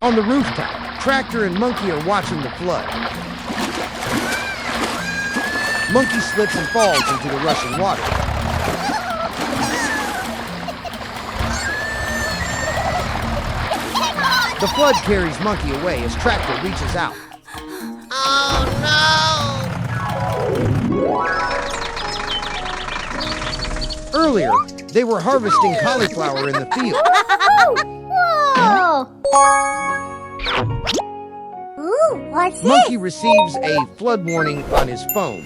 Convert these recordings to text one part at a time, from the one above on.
On the rooftop, Tractor and Monkey are watching the flood. Monkey slips and falls into the rushing water. The flood carries Monkey away as Tractor reaches out. Oh no! Earlier, they were harvesting cauliflower in the field. Whoa! Ooh, what's Monkey this? receives a flood warning on his phone.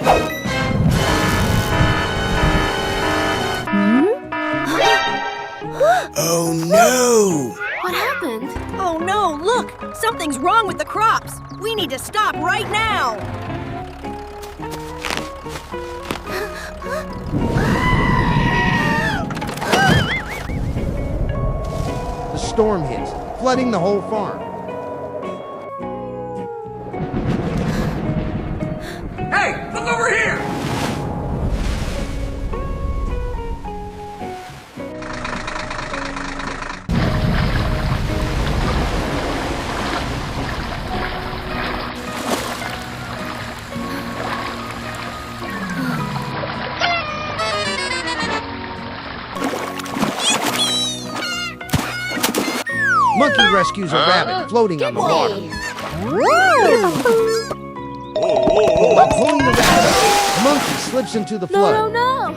Oh no! What happened? Oh no, look! Something's wrong with the crops! We need to stop right now! The storm hits, flooding the whole farm. Hey, look over here! Monkey rescues a rabbit floating on the water. While pulling the rabbit up, Monkey slips into the flood. No!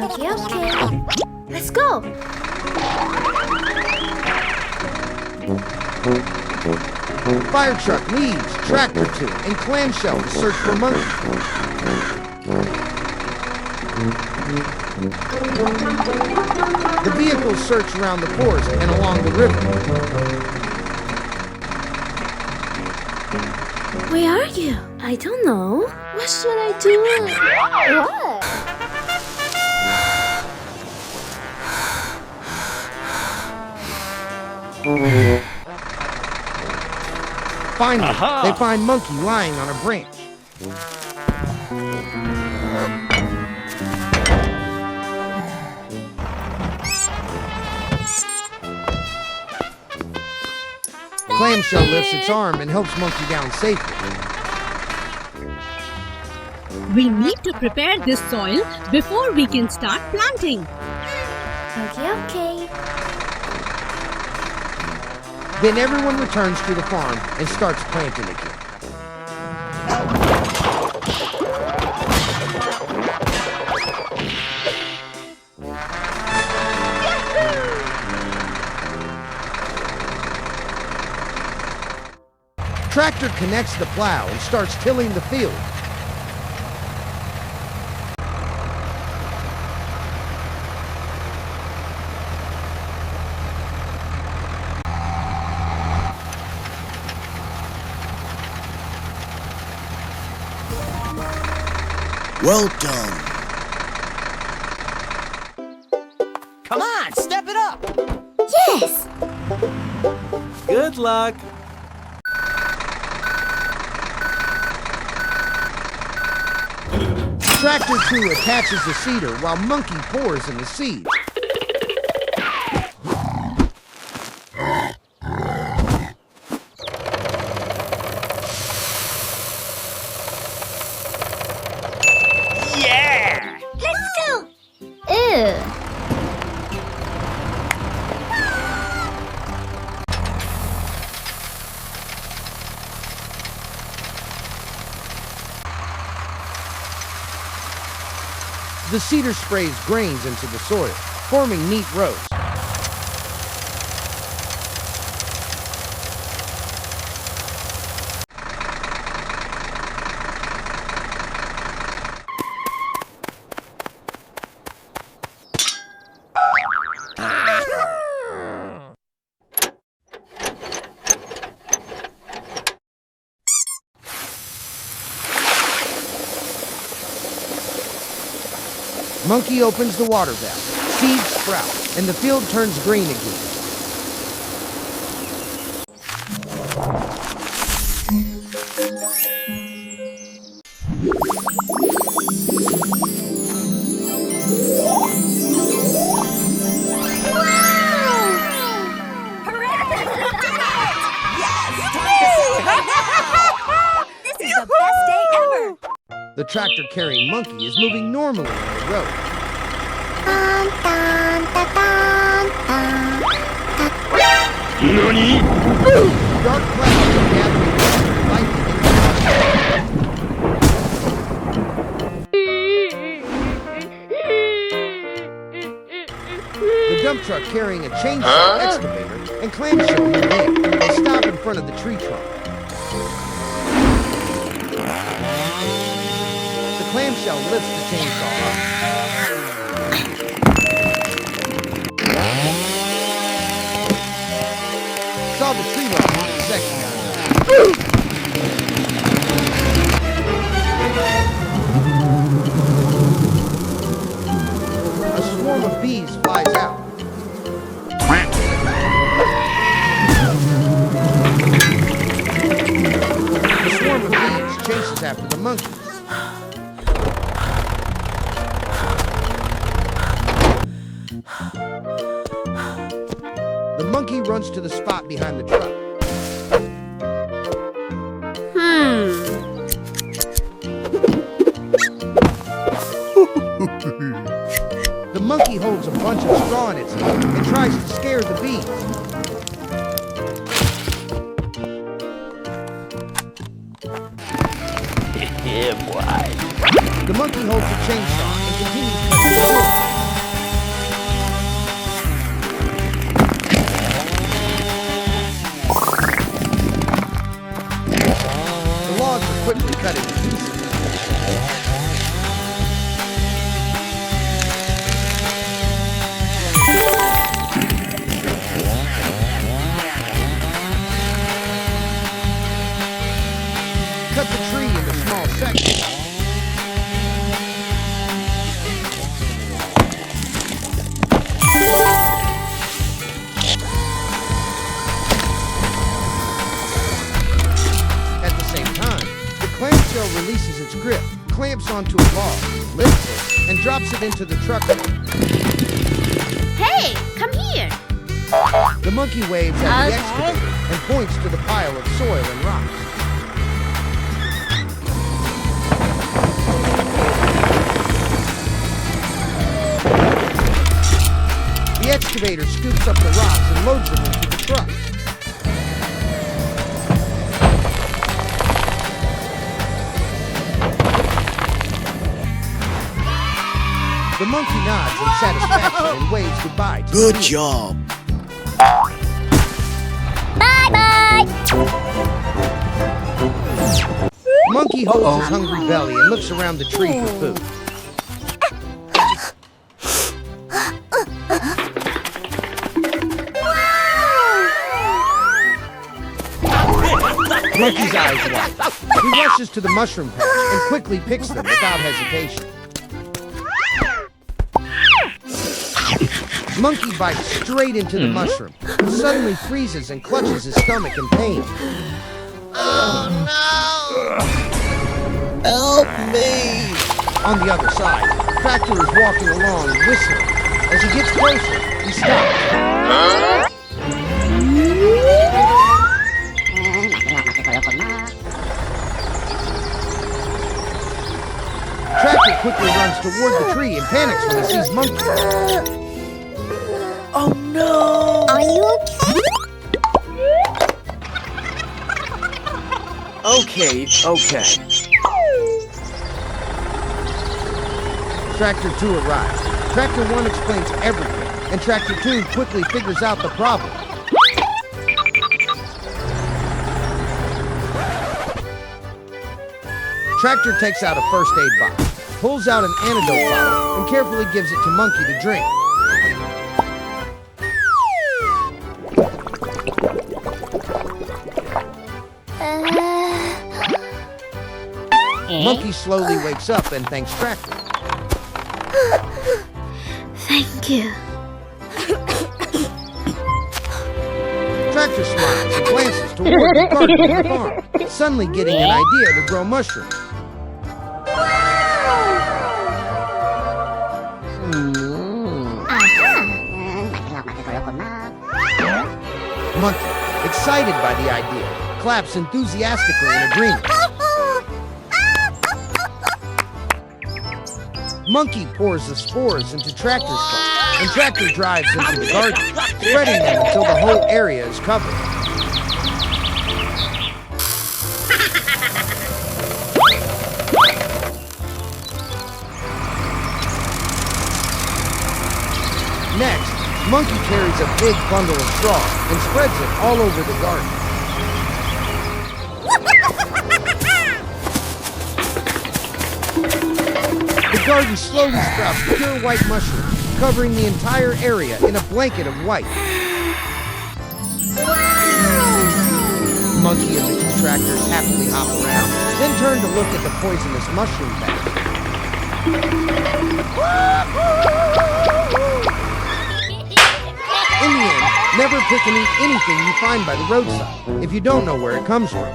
Okay. Let's go. Fire truck leaves, Tractor 2, and Clamshell to search for Monkey. The vehicles search around the forest and along the river. Where are you? I don't know. What should I do? What? Finally, they find Monkey lying on a branch. Clamshell lifts its arm and helps Monkey down safely. We need to prepare this soil before we can start planting. Okay. Then everyone returns to the farm and starts planting again. Tractor connects the plow and starts tilling the field. Well done. Come on, step it up. Yes. Good luck. Tractor 2 attaches the seeder while Monkey pours in the seeds. Yeah! Let's go. Ew. The seeder sprays grains into the soil, forming neat rows. Monkey opens the water valve, seeds sprout, and the field turns green again. The tractor-carrying monkey is moving normally on the road. Dun, dun, dun, dun, dun. Dark clouds are gathering around, lightning The dump truck carrying a chainsaw, excavator, and clamshell move in. They stop in front of the tree trunk. The clamshell lifts the chainsaw up. Saw the tree line in a second. A swarm of bees flies out. The swarm of bees chases after the monkey. The monkey runs to the spot behind the truck. The monkey holds a bunch of straw in its hand and tries to scare the bees. The monkey holds a chainsaw and continues cutting the wood. The logs are quickly cut into pieces. Cut the tree into small sections. At the same time, the clamshell releases its grip, clamps onto a log, lifts it, and drops it into the truck. Hey, come here. The monkey waves at the excavator and points to the pile of soil and rocks. The excavator scoops up the rocks and loads them into the truck. The monkey nods in satisfaction and waves goodbye to Good the bees. job. Bye-bye. Monkey holds his hungry belly and looks around the tree for food. Monkey's eyes wide. He rushes to the mushroom patch and quickly picks them without hesitation. Monkey bites straight into the mushroom, suddenly freezes and clutches his stomach in pain. Help me! On the other side, Tractor is walking along whistling. As he gets closer, he stops. Tractor quickly runs toward the tree and panics when he sees Monkey. Oh no! Are you okay? Okay. Tractor 2 arrives. Tractor 1 explains everything, and Tractor 2 quickly figures out the problem. Tractor takes out a first aid box, pulls out an antidote bottle, and carefully gives it to Monkey to drink. Monkey slowly wakes up and thanks Tractor. Thank you. Tractor smiles and glances toward the garden on the farm, suddenly getting an idea to grow mushrooms. Monkey, excited by the idea, claps enthusiastically in agreement. Monkey pours the spores into Tractor's car, and Tractor drives into the garden, spreading them until the whole area is covered. Next, Monkey carries a big bundle of straw and spreads it all over the garden. The garden slowly sprouts pure white mushrooms, covering the entire area in a blanket of white. Monkey and the two tractors happily hop around, then turn to look at the poisonous mushroom patch. In the end, never pick and eat anything you find by the roadside if you don't know where it comes from.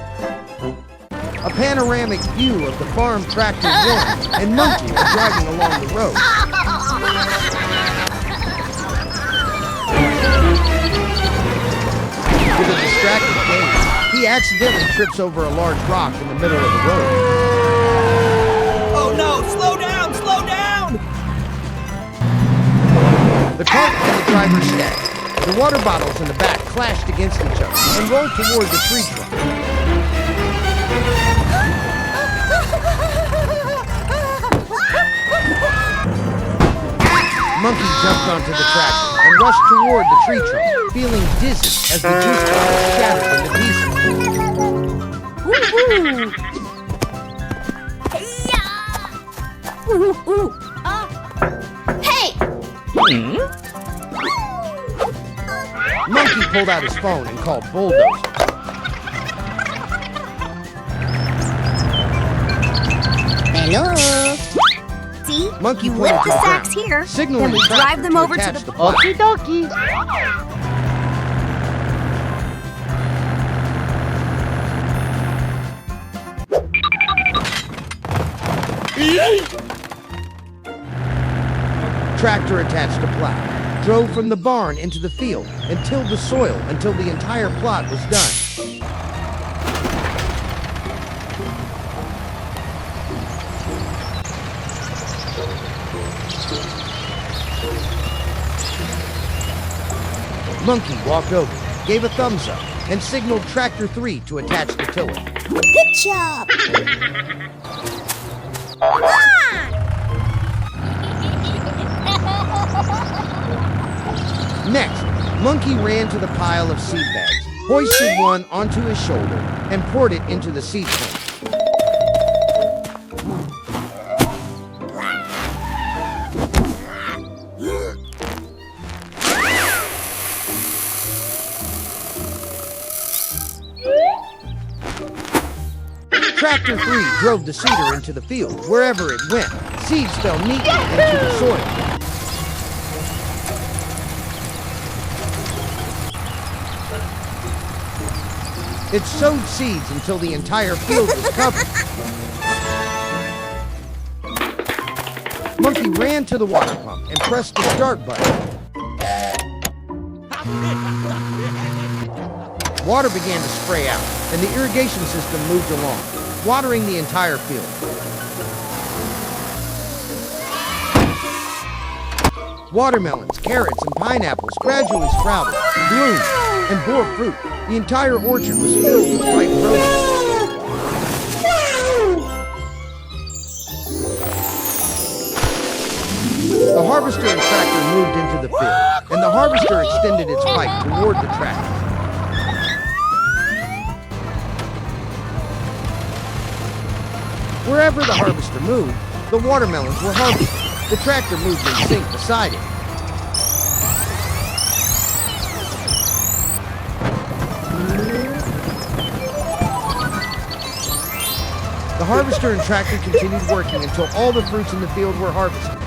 A panoramic view of the farm Tractor 1 and Monkey are driving along the road. With a distracted gaze, he accidentally trips over a large rock in the middle of the road. Oh no! Slow down! Slow down! The cart and the driver stacked. The water bottles in the back clashed against each other and rolled toward the tree trunk. Monkey jumped onto the tractor and rushed toward the tree trunk, feeling dizzy as the juice bottles shattered into pieces. Hey! Monkey pulled out his phone and called Bulldozer. Hello. See? Monkey You pointed lift to the the sacks ground, here, signaling then we the drive tractor them to over to attach the... the plow. Okie dokie. Tractor attached a plow, drove from the barn into the field, and tilled the soil until the entire plot was done. Monkey walked over, gave a thumbs up, and signaled Tractor 3 to attach the tiller. Good job. Next, Monkey ran to the pile of seed bags, hoisted one onto his shoulder, and poured it into the seed tank. Tractor 3 drove the seeder into the field. Wherever it went, seeds fell neatly into the soil. It sowed seeds until the entire field was covered. Monkey ran to the water pump and pressed the start button. Water began to spray out, and the irrigation system moved along, watering the entire field. Watermelons, carrots, and pineapples gradually sprouted, bloomed, and bore fruit. The entire orchard was filled with ripe produce. The harvester and tractor moved into the field, and the harvester extended its pipe toward the tractor. Wherever the harvester moved, the watermelons were harvested. The tractor moved in sync beside it. The harvester and tractor continued working until all the fruits in the field were harvested.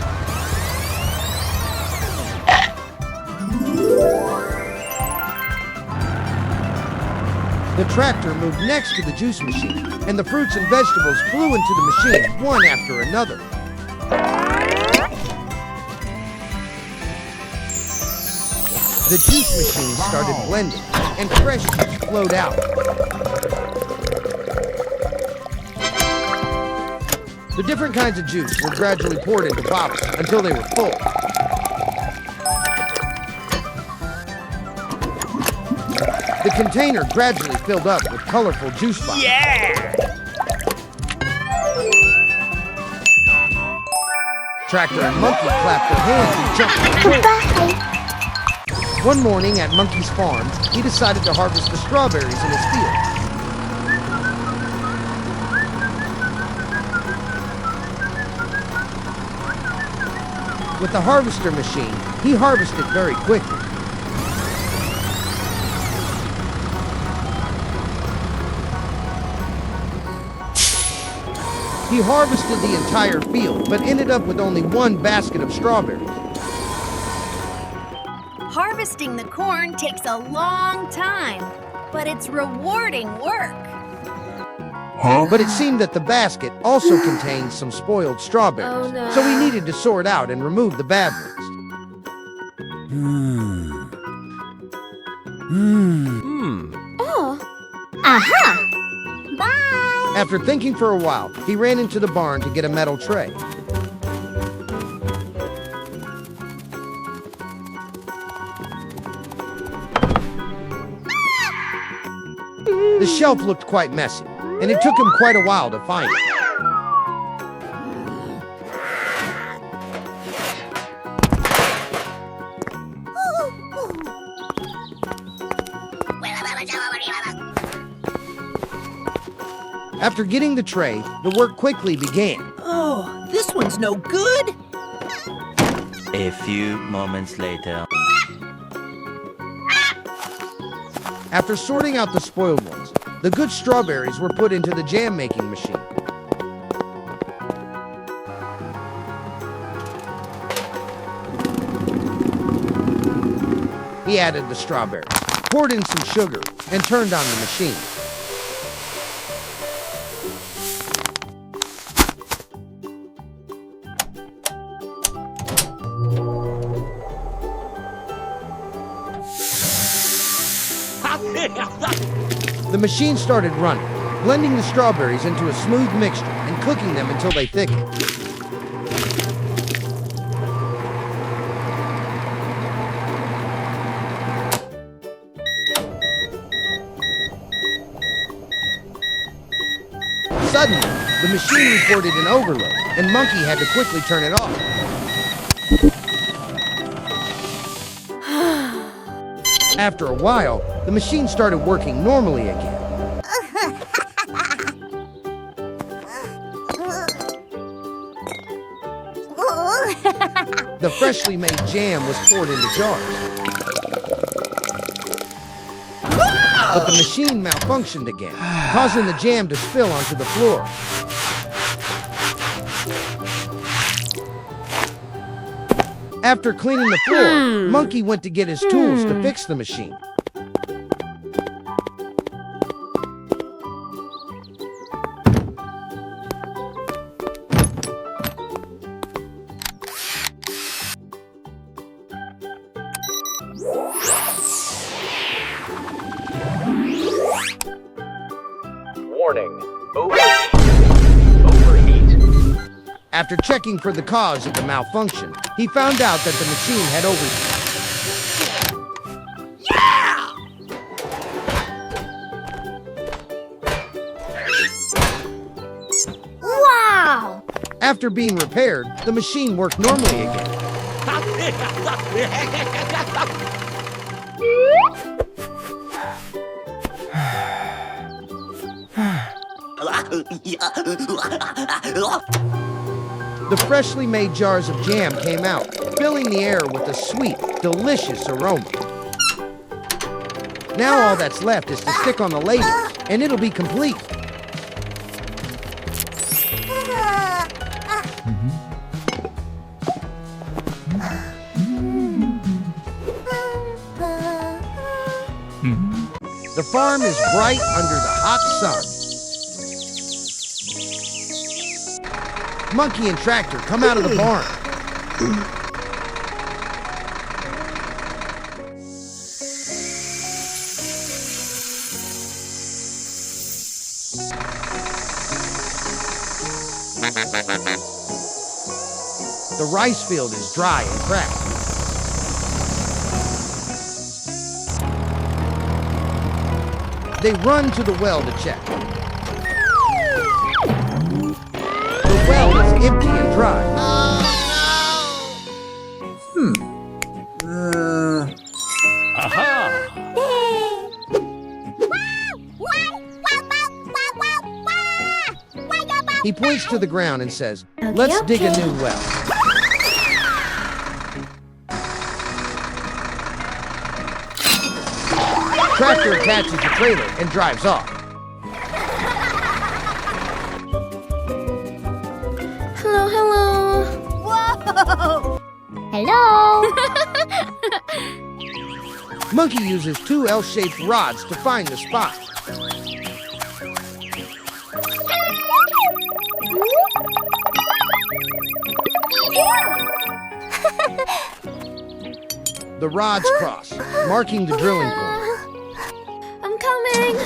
The tractor moved next to the juice machine, and the fruits and vegetables flew into the machine, one after another. The juice machine started blending, and fresh juice flowed out. The different kinds of juice were gradually poured into bottles until they were full. The container gradually filled up with colorful juice bottles. Yeah! Tractor and Monkey clapped their hands and jumped for joy. One morning at Monkey's farm, he decided to harvest the strawberries in his field. With the harvester machine, he harvested very quickly. He harvested the entire field, but ended up with only one basket of strawberries. Harvesting the corn takes a long time, but it's rewarding work. But it seemed that the basket also contained some spoiled strawberries, Oh, no. so he needed to sort out and remove the bad ones. Oh. Aha! Bye! After thinking for a while, he ran into the barn to get a metal tray. The shelf looked quite messy, and it took him quite a while to find it. After getting the tray, the work quickly began. Oh, this one's no good. A few moments later. After sorting out the spoiled ones, the good strawberries were put into the jam-making machine. He added the strawberries, poured in some sugar, and turned on the machine. The machine started running, blending the strawberries into a smooth mixture and cooking them until they thickened. Suddenly, the machine reported an overload, and Monkey had to quickly turn it off. After a while, the machine started working normally again. The freshly made jam was poured into jars. But the machine malfunctioned again, causing the jam to spill onto the floor. After cleaning the floor, Monkey went to get his tools to fix the machine. Warning. Overheat. After checking for the cause of the malfunction, he found out that the machine had overheated. Wow! After being repaired, the machine worked normally again. The freshly made jars of jam came out, filling the air with a sweet, delicious aroma. Now all that's left is to stick on the labels, and it'll be complete. The farm is bright under the hot sun. Monkey and Tractor come out of the barn. The rice field is dry and cracked. They run to the well to check. The well is empty and dry. He points to the ground and says, "Let's dig a new well." Tractor attaches the trailer and drives off. Hello, hello. Whoa! Hello. Monkey uses two L-shaped rods to find the spot. The rods cross, marking the drilling point. I'm coming.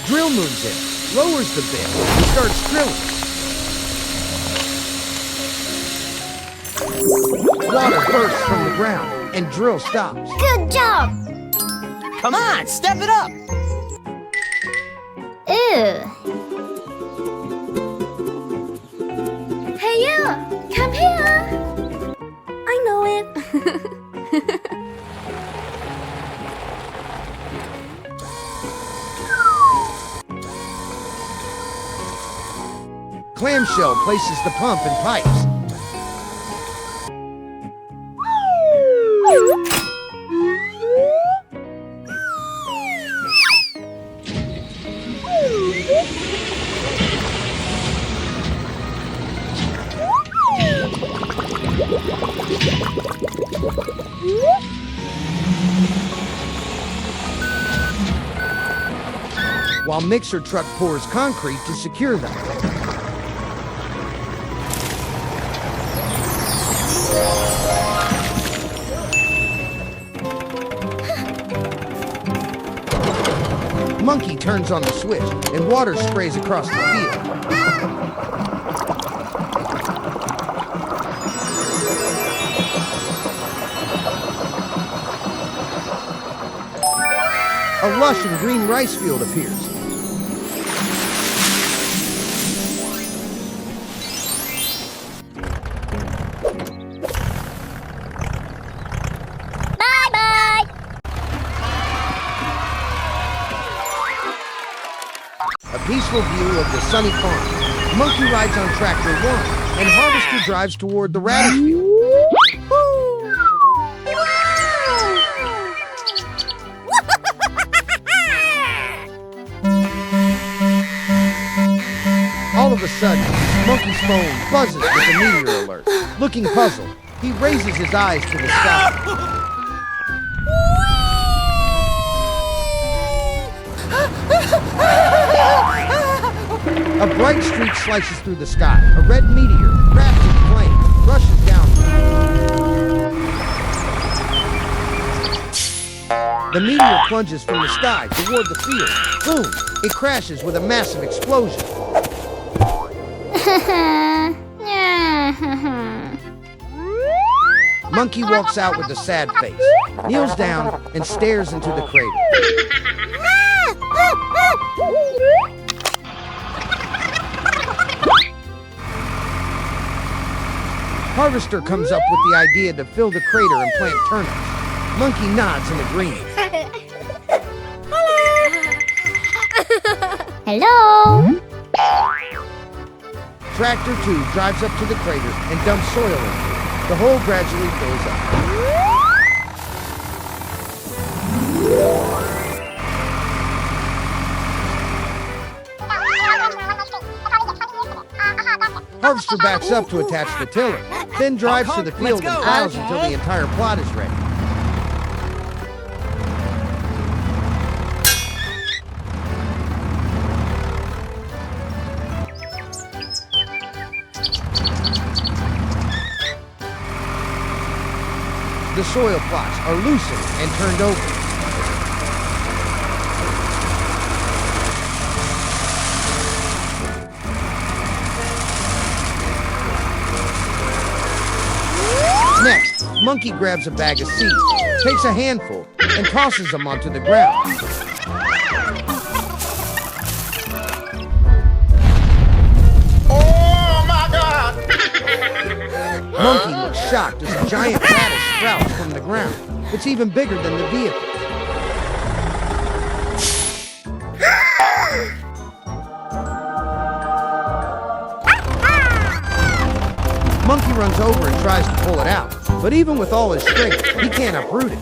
Drill moves in, lowers the bit, and starts drilling. Water bursts from the ground, and drill stops. Good job. Come on, step it up. Ew. Hey, you! Come here! I know it. Clamshell places the pump and pipes. While mixer truck pours concrete to secure them. Monkey turns on the switch and water sprays across the field. A lush and green rice field appears. Bye-bye. A peaceful view of the sunny farm. Monkey rides on tractor 1, and Harvester drives toward the radish field. All of a sudden, Monkey's phone buzzes with a meteor alert. Looking puzzled, he raises his eyes to the sky. A bright streak slices through the sky. A red meteor grabs its plane, rushes down. The meteor plunges from the sky toward the field. Boom! It crashes with a massive explosion. Monkey walks out with a sad face, kneels down, and stares into the crater. Harvester comes up with the idea to fill the crater and plant turnips. Monkey nods in agreement. Hello. Tractor 2 drives up to the crater and dumps soil into it. The hole gradually fills up. Harvester backs up to attach the tiller, then drives to the field and plows until the entire plot is ready. The soil plots are loosened and turned over. Next, Monkey grabs a bag of seeds, takes a handful, and tosses them onto the ground. Oh my God! Monkey looks shocked as a giant radish sprouts from the ground. It's even bigger than the vehicle. Monkey runs over and tries to pull it out, but even with all his strength, he can't uproot it.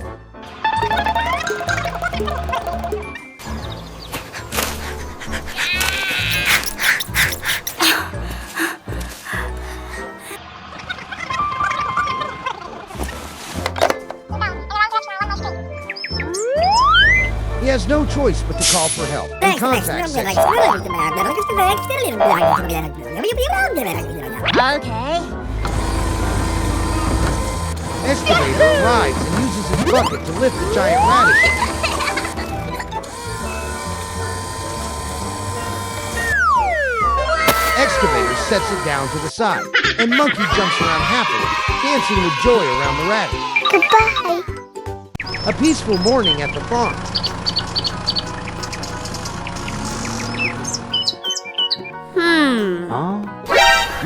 He has no choice but to call for help and contact sex. Okay. Excavator arrives and uses his bucket to lift the giant radish. Excavator sets it down to the side, and Monkey jumps around happily, dancing with joy around the radish. Goodbye. A peaceful morning at the farm.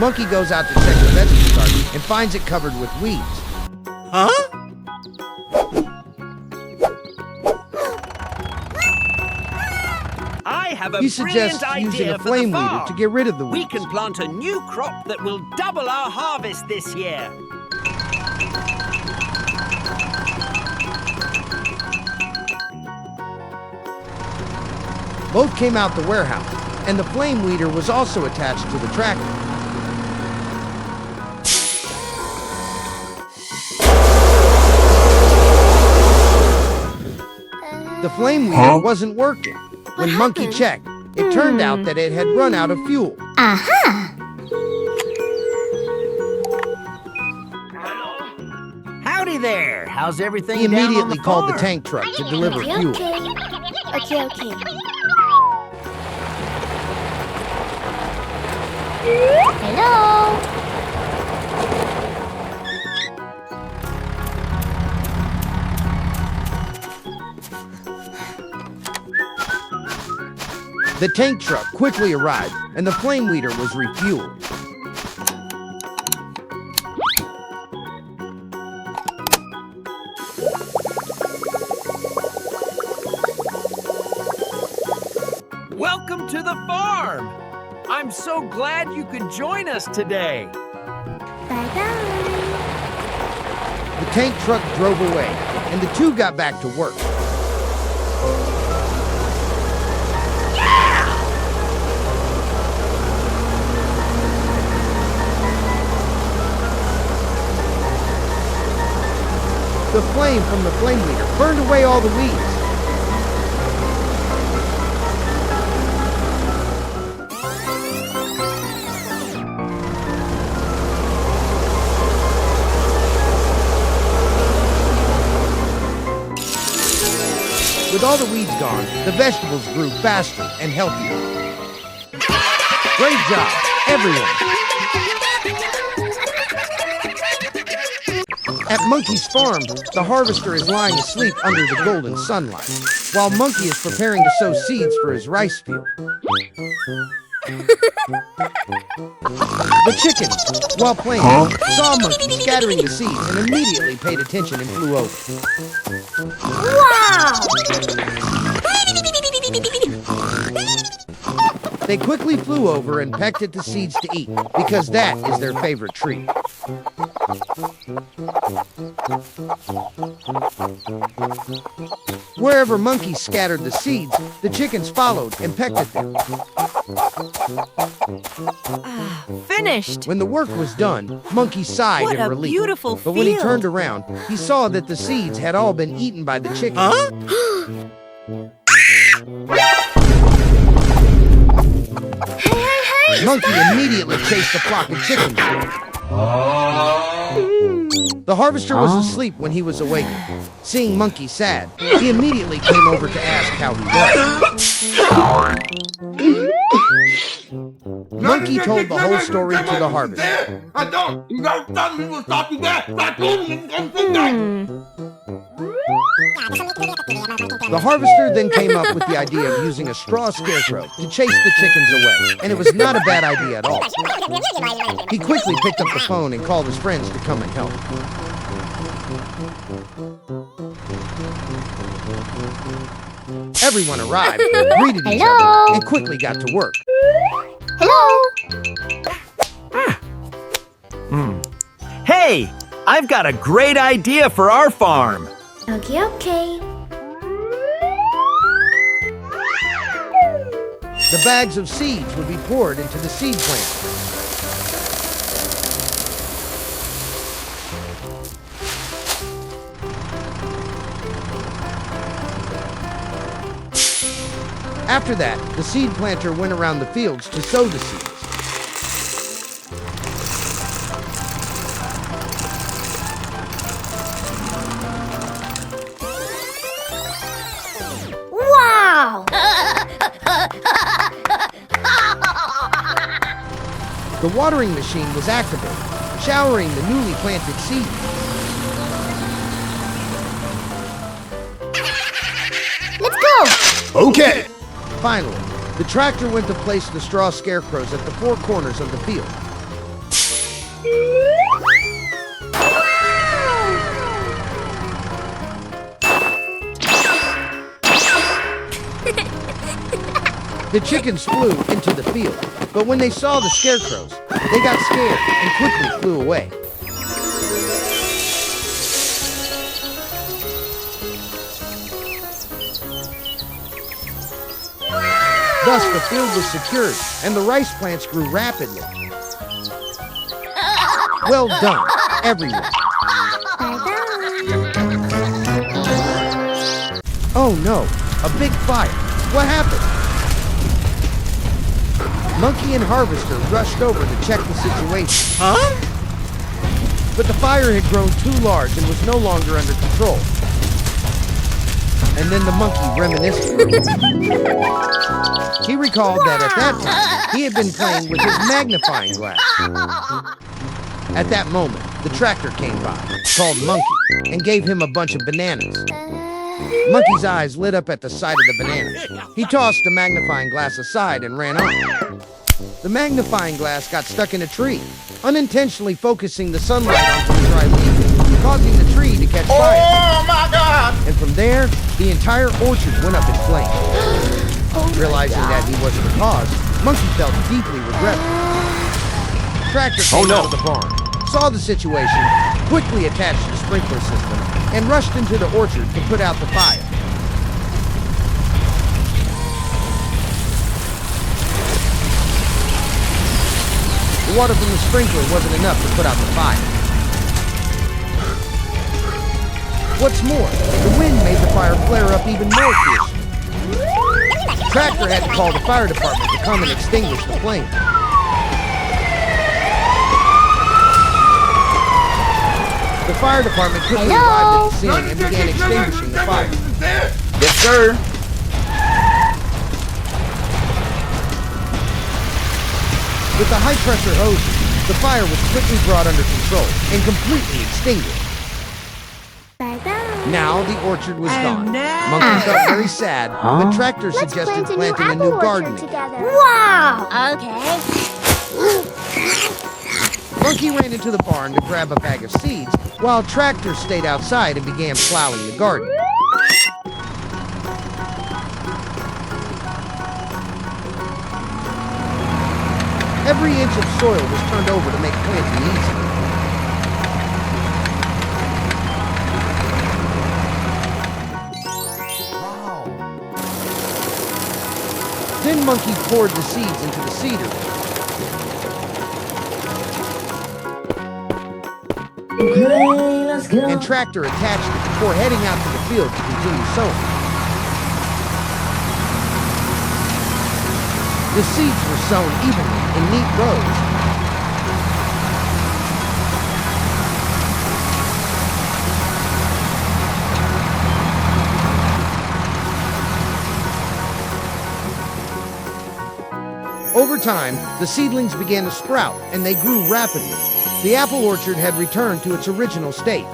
Monkey goes out to check the vegetable garden and finds it covered with weeds. Huh? I have a He brilliant suggests using idea a for the flame weeder farm. to get rid of the We weeds. can plant a new crop that will double our harvest this year. Both came out the warehouse, and the flame weeder was also attached to the tractor. The flame weeder wasn't working. When Monkey checked, it turned out that it had run out of fuel. Howdy there. How's everything He down on immediately the called the farm? tank truck to deliver fuel. Okay. Hello. The tank truck quickly arrived, and the flame weeder was refueled. Welcome to the farm. I'm so glad you could join us today. Bye-bye. The tank truck drove away, and the two got back to work. The flame from the flame weeder burned away all the weeds. With all the weeds gone, the vegetables grew faster and healthier. Great job, everyone! At Monkey's farm, the harvester is lying asleep under the golden sunlight, while Monkey is preparing to sow seeds for his rice field. The chickens, while playing, saw Monkey scattering the seeds and immediately paid attention and flew over. Wow! They quickly flew over and pecked at the seeds to eat, because that is their favorite treat. Wherever Monkey scattered the seeds, the chickens followed and pecked at them. Finished. When the work was done, Monkey sighed What in a relief. beautiful But when he field. turned around, he saw that the seeds had all been eaten by the chickens. Hey! Monkey immediately chased the flock of chickens. The harvester was asleep when he was awakened. Seeing Monkey sad, he immediately came over to ask how he was. Monkey told the whole story to the harvester. The harvester then came up with the idea of using a straw scarecrow to chase the chickens away, and it was not a bad idea at all. He quickly picked up the phone and called his friends to come and help. Everyone arrived, greeted each other, and quickly got to work. Hello. Hey, I've got a great idea for our farm. Okay, okay. The bags of seeds would be poured into the seed plant. After that, the seed planter went around the fields to sow the seeds. Wow! The watering machine was activated, showering the newly planted seeds. Let's go! Okay! Finally, the tractor went to place the straw scarecrows at the four corners of the field. The chickens flew into the field, but when they saw the scarecrows, they got scared and quickly flew away. Thus, the field was secured, and the rice plants grew rapidly. Well done, everyone. Oh no, a big fire. What happened? Monkey and Harvester rushed over to check the situation. But the fire had grown too large and was no longer under control. And then the monkey reminisced. He recalled that at that time, he had been playing with his magnifying glass. At that moment, the tractor came by, called Monkey, and gave him a bunch of bananas. Monkey's eyes lit up at the sight of the bananas. He tossed the magnifying glass aside and ran on. The magnifying glass got stuck in a tree, unintentionally focusing the sunlight onto the dry leaves, causing the tree to catch fire. Oh my God! And from there, the entire orchard went up in flames. Realizing that he wasn't the cause, Monkey felt deeply regretful. Tractor came out of the barn, saw the situation, quickly attached the sprinkler system, and rushed into the orchard to put out the fire. The water from the sprinkler wasn't enough to put out the fire. What's more, the wind made the fire flare up even more fiercely. The tractor had to call the fire department to come and extinguish the flame. The fire department quickly arrived at the scene and began extinguishing the fire. Yes, sir. With the high-pressure hoses, the fire was quickly brought under control and completely extinguished. Bye-bye. Now the orchard was gone. Monkey felt very sad, but Tractor Let's suggested plant planting a apple new garden. orchard together. Wow! Okay. Monkey ran into the barn to grab a bag of seeds, while Tractor stayed outside and began plowing the garden. Every inch of soil was turned over to make planting easy. Then Monkey poured the seeds into the cedar. And Tractor attached it before heading out to the field to continue sowing. The seeds were sown evenly in neat rows. Over Over time, the seedlings began to sprout, and they grew rapidly. The apple orchard had returned to its original state.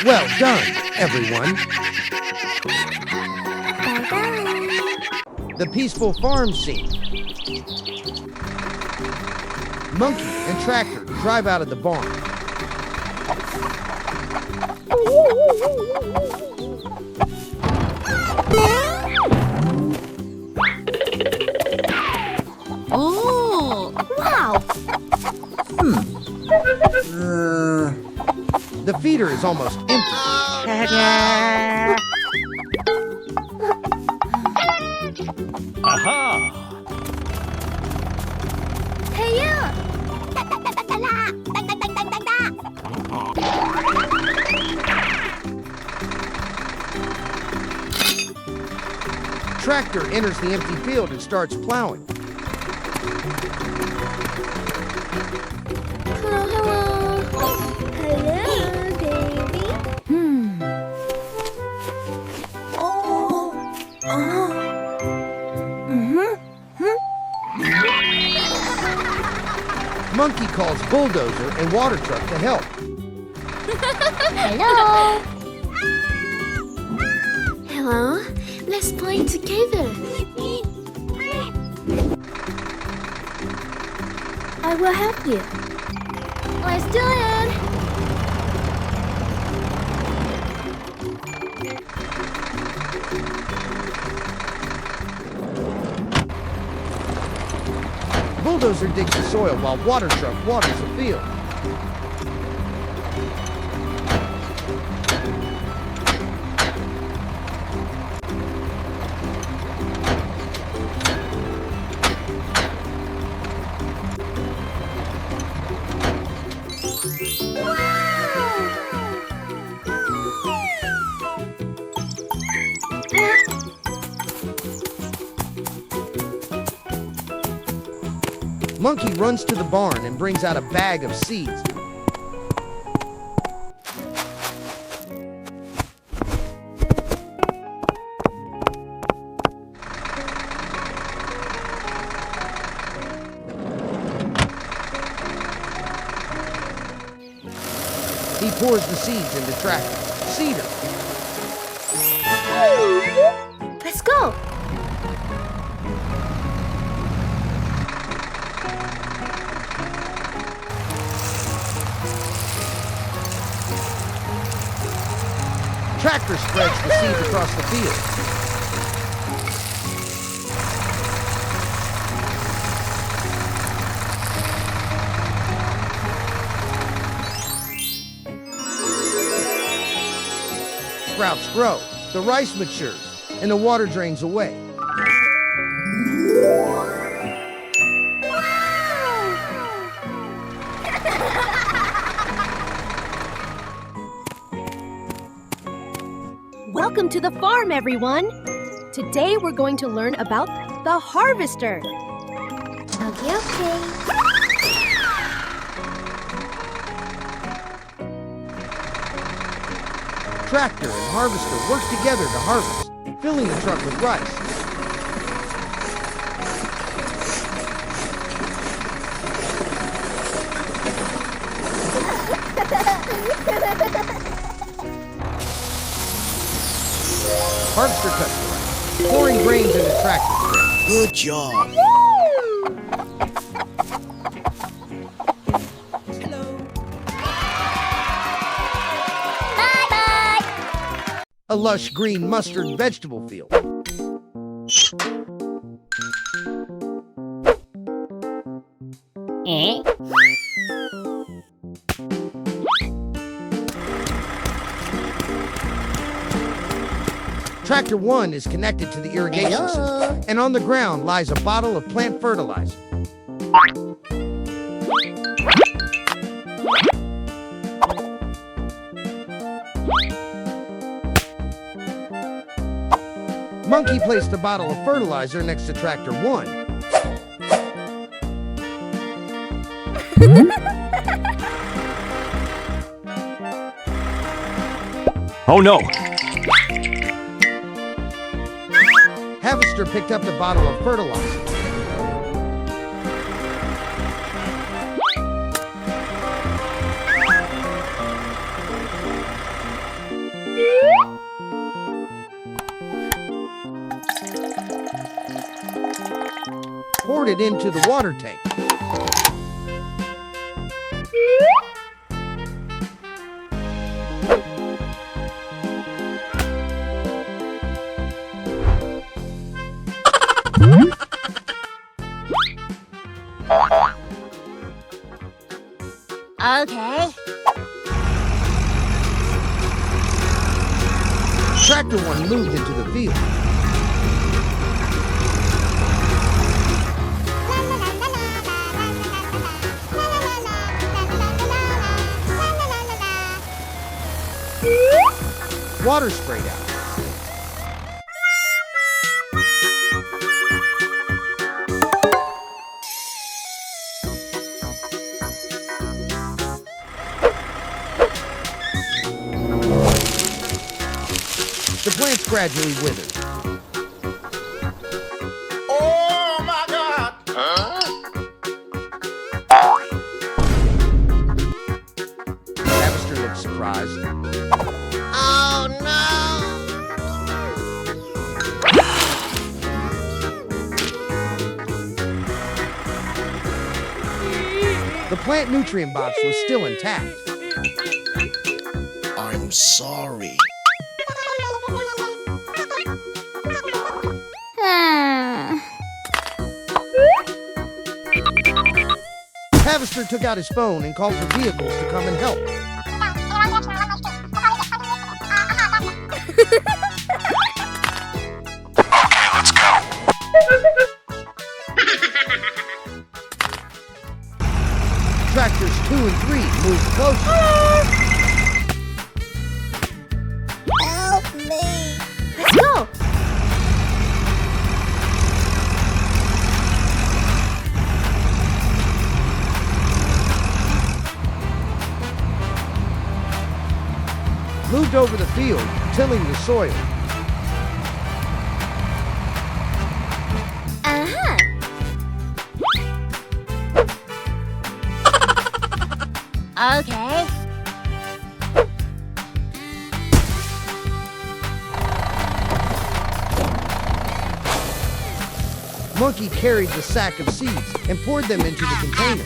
Well done, everyone. Bye-bye. The peaceful farm scene. Monkey and Tractor drive out of the barn. Oh! Wow! The feeder is almost empty. Aha! Hey, yeah! Tractor enters the empty field and starts plowing. Hello, hello. Hello, baby. Monkey calls Bulldozer and Water Truck to help. Hello. Hello. Let's play together. I will help you. Let's do it. Bulldozer digs the soil while Water Truck waters the field. Monkey runs to the barn and brings out a bag of seeds. He pours the seeds into Tractor. Cedar. Let's go. Tractor spreads the seeds across the field. Sprouts grow, the rice matures, and the water drains away. Welcome to the farm, everyone! Today we're going to learn about the harvester. Okay, okay. Tractor and harvester work together to harvest, filling the truck with rice. Harvester cuts the rice, pouring grains into Tractor's tray. Good job. Bye-bye. A lush green mustard vegetable field. Tractor 1 is connected to the irrigation system, and on the ground lies a bottle of plant fertilizer. Monkey placed a bottle of fertilizer next to Tractor 1. Oh no! Harvester picked up the bottle of fertilizer. Poured it into the water tank. Okay. Tractor 1 moved into the field. Water sprayed out. The plants gradually withered. Oh my God! Harvester looked surprised. Oh no! The plant nutrient box was still intact. I'm sorry. Harvester took out his phone and called for vehicles to come and help. Okay, let's go. Tractors 2 and 3 moved closer. Help me. Let's go. Moved over the field, tilling the soil. Uh-huh. Okay. Monkey carried the sack of seeds and poured them into the container.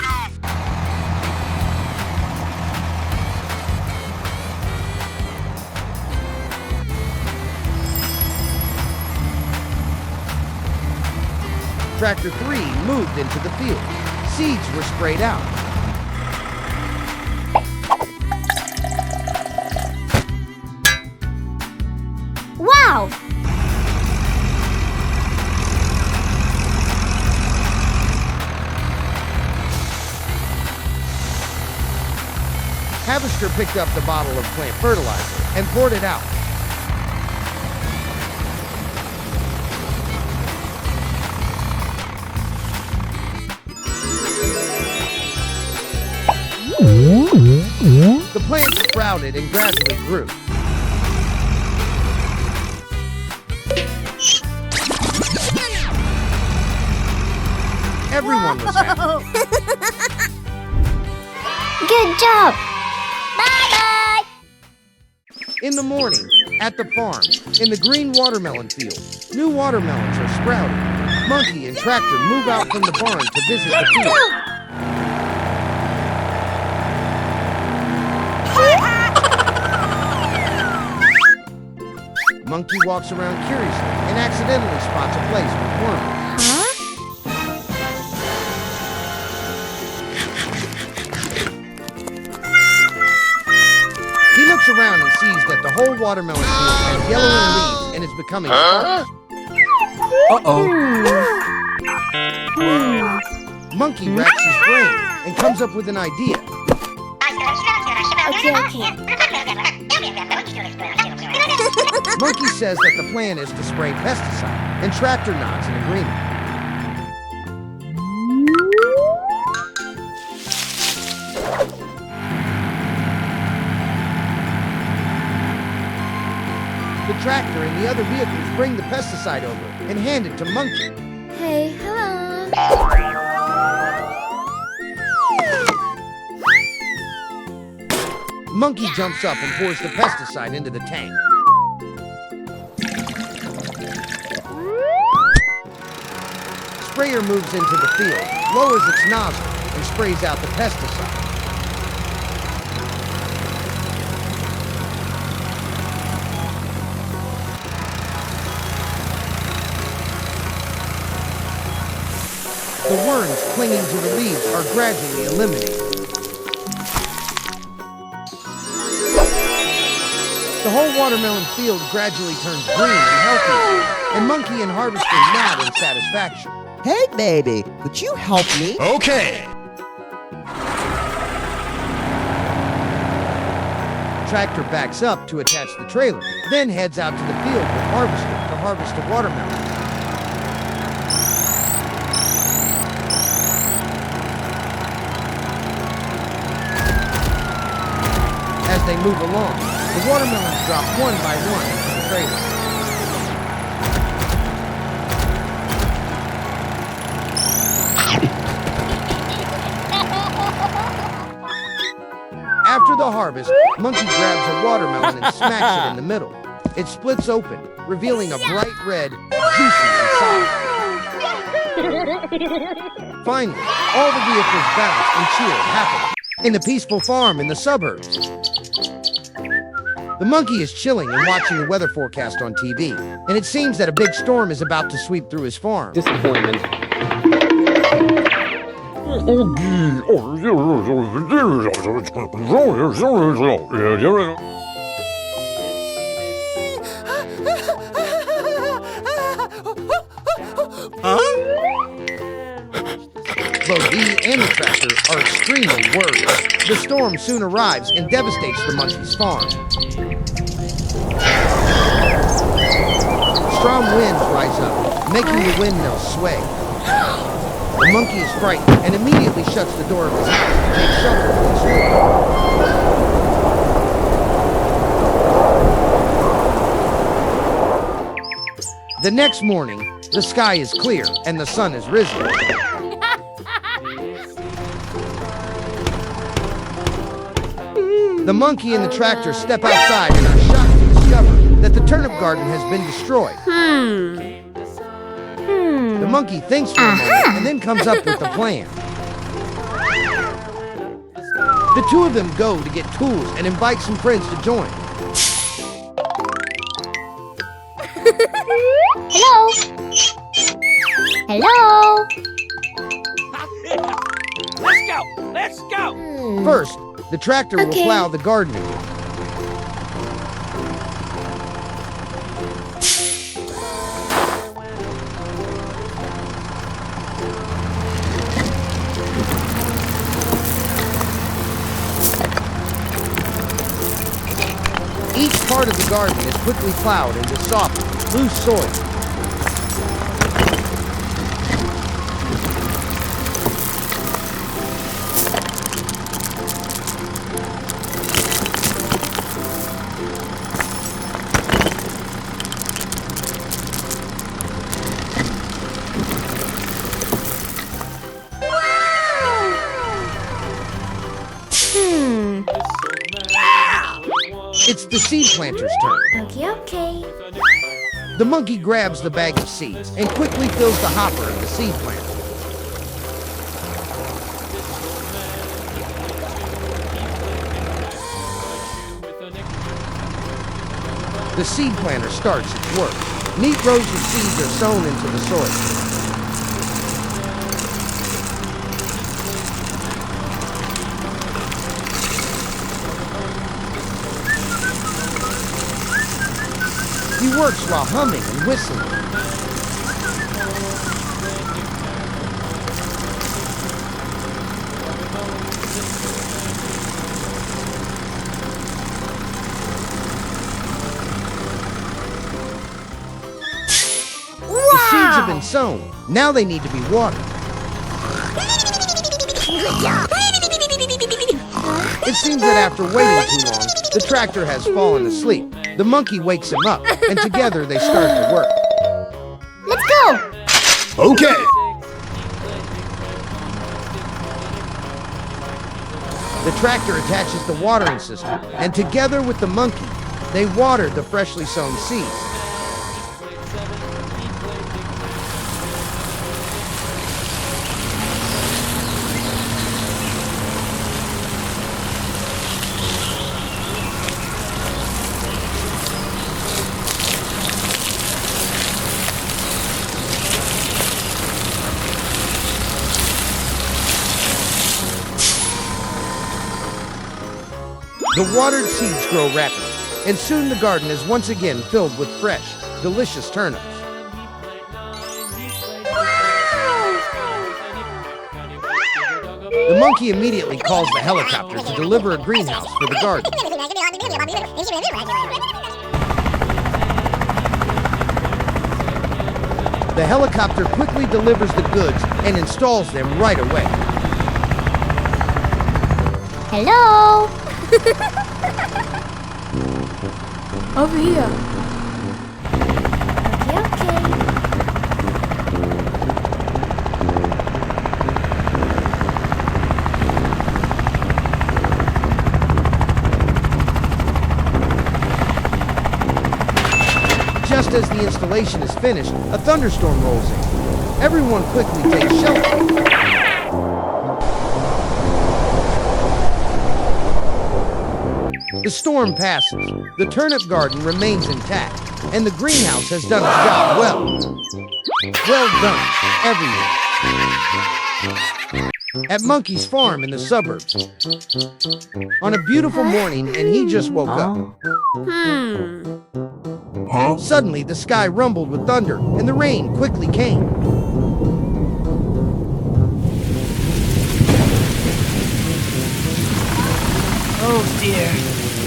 Tractor 3 moved into the field. Seeds were sprayed out. Wow. Harvester picked up the bottle of plant fertilizer and poured it out. The plant sprouted and gradually grew. Everyone was happy. Good job. Bye-bye. In the morning, at the farm, in the green watermelon field, new watermelons are sprouting. Monkey and Tractor move out from the barn to visit the field. Monkey walks around curiously and accidentally spots a place with worms. He looks around and sees that the whole watermelon field has yellowing leaves and is becoming sparse. Monkey racks his brain and comes up with an idea. Okay. Monkey says that the plan is to spray pesticide, and Tractor nods in agreement. tractor and the other vehicles bring the pesticide over and hand it to Monkey. Hey, hello. Monkey jumps up and pours the pesticide into the tank. Sprayer moves into the field, lowers its nozzle, and sprays out the pesticide. The worms clinging to the leaves are gradually eliminated. The whole watermelon field gradually turns green and healthy, and Monkey and Harvester nod in satisfaction. Hey, baby, could you help me? Okay. Tractor backs up to attach the trailer, then heads out to the field with Harvester to harvest the watermelon. As they move along, the watermelons drop one by one into the trailer. After the harvest, Monkey grabs a watermelon and smacks it in the middle. It splits open, revealing a bright red, juicy inside. Finally, all the vehicles bounce and cheer happily in the peaceful farm in the suburbs. The monkey is chilling and watching the weather forecast on TV, and it seems that a big storm is about to sweep through his farm. Disappointment. Both he and the tractor are extremely worried. The storm soon arrives and devastates the monkey's farm. Strong winds rise up, making the windmill sway. The monkey is frightened and immediately shuts the door of his house to take shelter from the storm. The next morning, the sky is clear and the sun has risen. The monkey and the tractor step outside and are shocked to discover that the turnip garden has been destroyed. The monkey thinks for a moment and then comes up with the plan. The two of them go to get tools and invite some friends to join. Hello. Hello. Let's go! Let's go! First, the tractor will Okay. plow the garden again. Each part of the garden is quickly plowed into soft, loose soil. It's the seed planter's turn. Okay. The monkey grabs the bag of seeds and quickly fills the hopper of the seed planter. The seed planter starts its work. Neat rows of seeds are sown into the soil. He works while humming and whistling. The seeds have been sown. Now they need to be watered. It seems that after waiting too long, the tractor has fallen asleep. The monkey wakes him up, and together they start to work. Let's go! Okay. The tractor attaches the watering system, and together with the monkey, they water the freshly sown seeds. The watered seeds grow rapidly, and soon the garden is once again filled with fresh, delicious turnips. The monkey immediately calls the helicopter to deliver a greenhouse for the garden. The helicopter quickly delivers the goods and installs them right away. Hello! Over here. Okay. Just as the installation is finished, a thunderstorm rolls in. Everyone quickly takes shelter. The storm passes, the turnip garden remains intact, and the greenhouse has done its job well. Well done, everyone. At Monkey's farm in the suburbs, on a beautiful morning, and he just woke up. Suddenly, the sky rumbled with thunder, and the rain quickly came. Oh dear,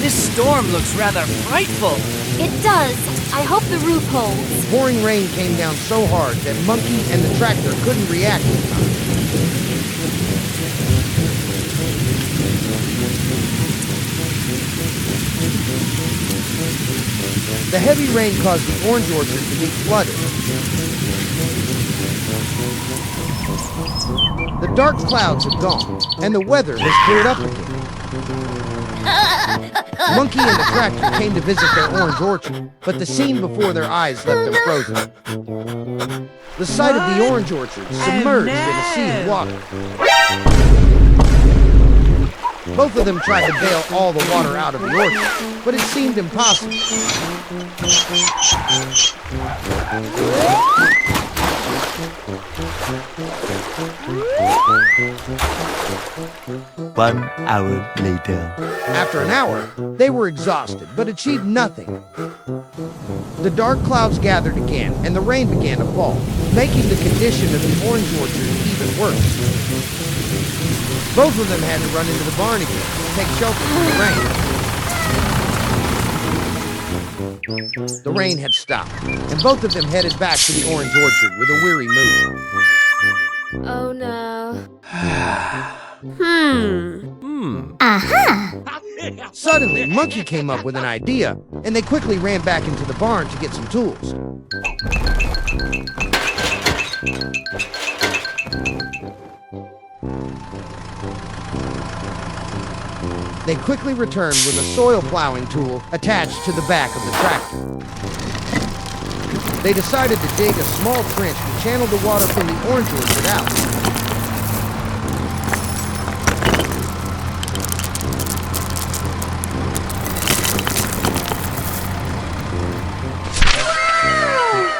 this storm looks rather frightful. It does. I hope the roof holds. Pouring rain came down so hard that Monkey and the tractor couldn't react in time. The heavy rain caused the orange orchard to be flooded. The dark clouds have gone, and the weather has cleared up again. Monkey and the tractor came to visit their orange orchard, but the scene before their eyes left them frozen. The sight of the orange orchard submerged in a sea of water. Both of them tried to bail all the water out of the orchard, but it seemed impossible. 1 hour later. After an hour, they were exhausted, but achieved nothing. The dark clouds gathered again, and the rain began to fall, making the condition of the orange orchard even worse. Both of them had to run into the barn again to take shelter from the rain. The rain had stopped, and both of them headed back to the orange orchard with a weary mood. Oh no. Suddenly, Monkey came up with an idea, and they quickly ran back into the barn to get some tools. They quickly returned with a soil plowing tool attached to the back of the tractor. They decided to dig a small trench to channel the water from the orange orchard out.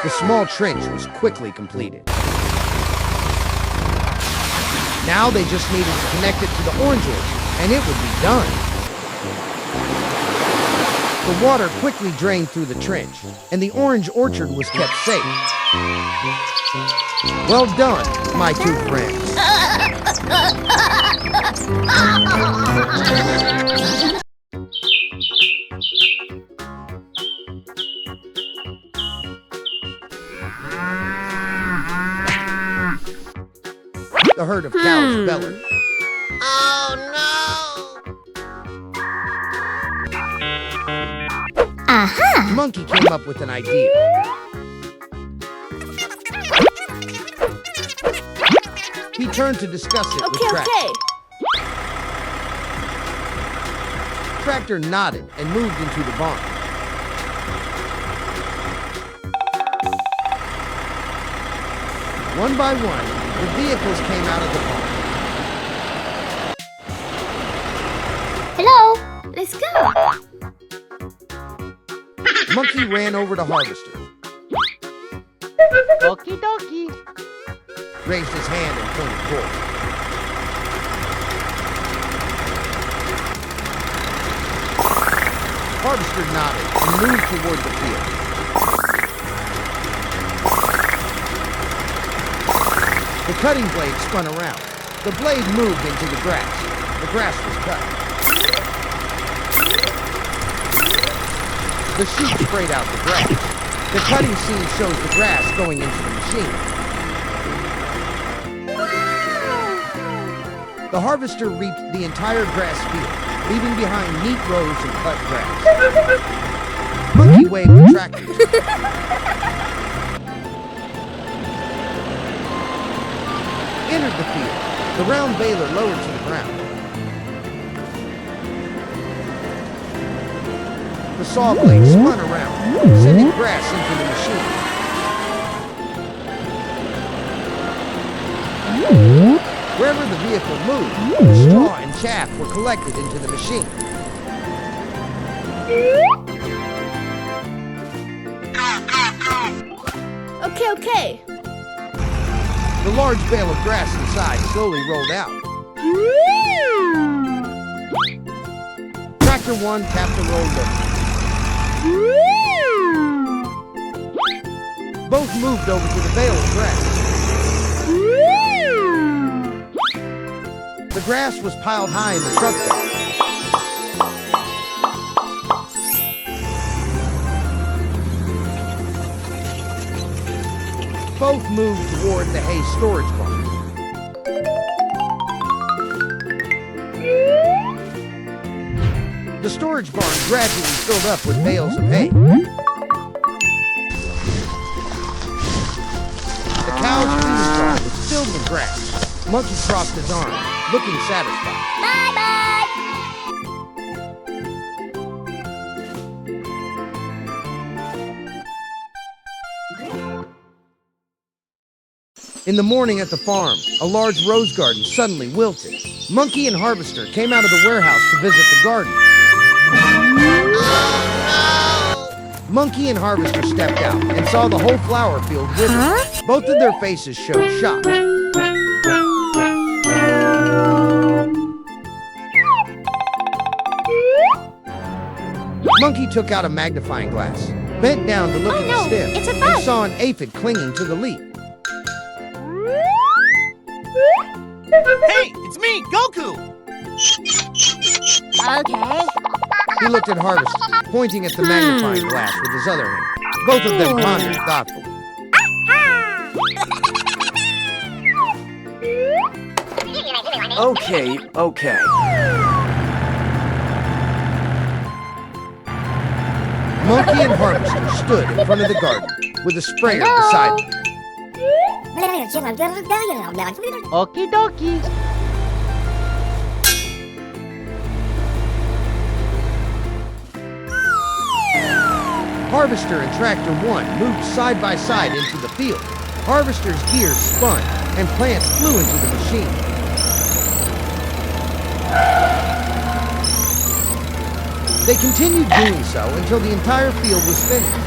The small trench was quickly completed. Now they just needed to connect it to the orange orchard, and it would be done. The water quickly drained through the trench, and the orange orchard was kept safe. Well done, my two friends. The herd of cows bellowed. Oh no! Aha! Monkey came up with an idea. He turned to discuss it with Tractor. Tractor nodded and moved into the barn. One by one, the vehicles came out of the barn. Hello, let's go. Monkey ran over to Harvester, Okie dokie. raised his hand and pointed forward. Harvester nodded and moved toward the field. The cutting blade spun around. The blade moved into the grass. The grass was cut. The chute sprayed out the grass. The cutting scene shows the grass going into the machine. The harvester reaped the entire grass field, leaving behind neat rows of cut grass. Monkey waved the tractor. Entered the field. The round baler lowered to the ground. The saw blade spun around, sending grass into the machine. Wherever the vehicle moved, straw and chaff were collected into the machine. Okay. The large bale of grass inside slowly rolled out. Tractor 1 tapped the roll lift. Both moved over to the bale of grass. The grass was piled high in the truck bed. Both moved toward the hay storage barn. The storage barn gradually filled up with bales of hay. The cow's feeding trough was filled with grass. Monkey crossed his arms, looking satisfied. Bye-bye. In the morning at the farm, a large rose garden suddenly wilted. Monkey and Harvester came out of the warehouse to visit the garden. Monkey and Harvester stepped out and saw the whole flower field wither. Both of their faces showed shock. Monkey took out a magnifying glass, bent down to look at the stem, it's a and bug. saw an aphid clinging to the leaf. Hey, it's me, Goku! Okay. He looked at Harvester, pointing at the magnifying glass with his other hand. Both of them pondered thoughtfully. Okay. Monkey and Harvester stood in front of the garden with a sprayer beside them. Okie dokie. Harvester and Tractor 1 moved side by side into the field. Harvester's gears spun, and plants flew into the machine. They continued doing so until the entire field was finished.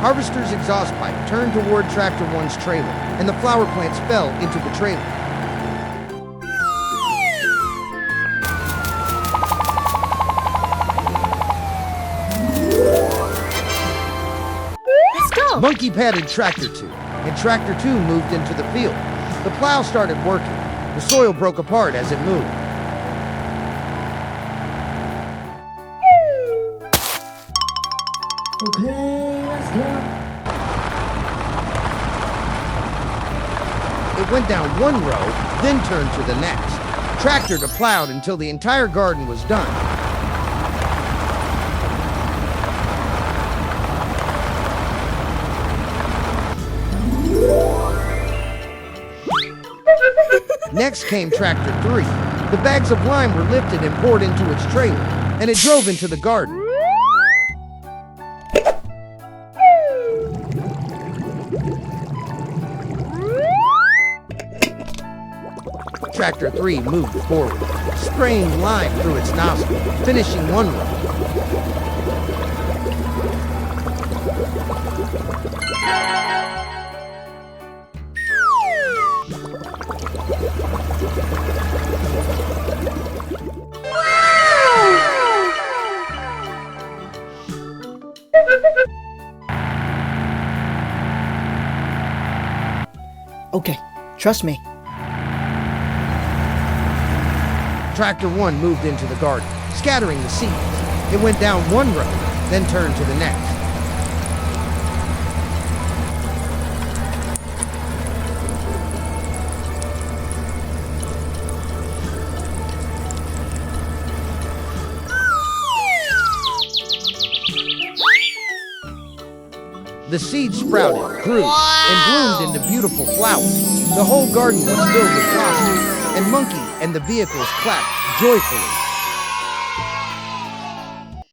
Harvester's exhaust pipe turned toward Tractor 1's trailer, and the flower plants fell into the trailer. Let's go. Monkey patted Tractor 2, and Tractor 2 moved into the field. The plow started working. The soil broke apart as it moved. went down one row, then turned to the next. Tractor to plowed until the entire garden was done. Next came Tractor 3. The bags of lime were lifted and poured into its trailer, and it drove into the garden. Tractor 3 moved forward, spraying lime through its nozzle, finishing one row. Okay, trust me. Tractor 1 moved into the garden, scattering the seeds. It went down one row, then turned to the next. The seeds sprouted, grew, and bloomed into beautiful flowers. The whole garden was filled with blossoms, and Monkey and the vehicles clapped joyfully.